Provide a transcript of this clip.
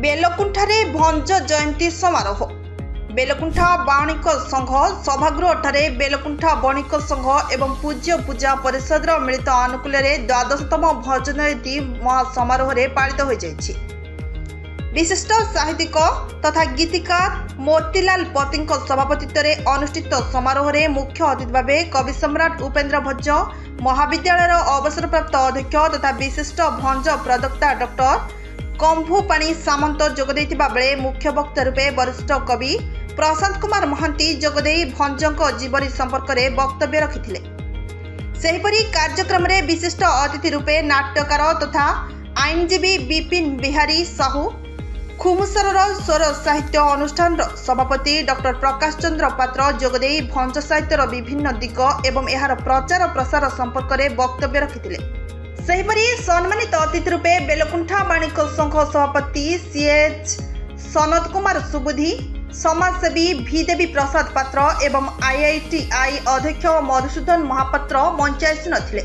बेलकुंठारे भंज जयंती समारोह बेलकुंठा बाणिक संघ सभागृह बेलकुंठा बणिक संघ एवं पूज्य पूजा परिषद मिलित आनुकूल्य द्वादशतम भजन नीति महासमारोह पालित हो जाइछि। विशिष्ट साहित्यिक तथा गीतिकार मोतीलाल पति सभापतित्व अनुष्ठित समारोह में मुख्य अतिथि भाव कवि सम्राट उपेन्द्र भंज महाविद्यालय अवसरप्राप्त अध्यक्ष तथा विशिष्ट भंज प्रदक्ता डॉक्टर कंभुपाणी सामंत जोगदेइथिबा बेले मुख्य वक्ता रूपे वरिष्ठ कवि प्रशांत कुमार महांती जोगदे भंजक जीवनी संपर्क में वक्तव्य रखिथिले। सेहिपरि कार्यक्रम में विशिष्ट अतिथि रूपे नाट्यकार तथा आईनजीवी विपिन बिहारी साहू खुमुसर स्वर साहित्य अनुष्ठान सभापति डॉक्टर प्रकाश चंद्र पात्र जोगदे भंज साहित्यर विभिन्न दिग एवं यार प्रचार प्रसार संपर्क में वक्तव्य रखिथिले। सेहिपरि सम्मानित अतिथि रूपे बेलकुंठा बाणिक संघ सभापति सीएच सनत कुमार सुबुद्धि समाजसेवी भी देवी प्रसाद पात्र एवं आईआईटीआई अध्यक्ष मधुसूदन महापात्र मंच आसी नथिले।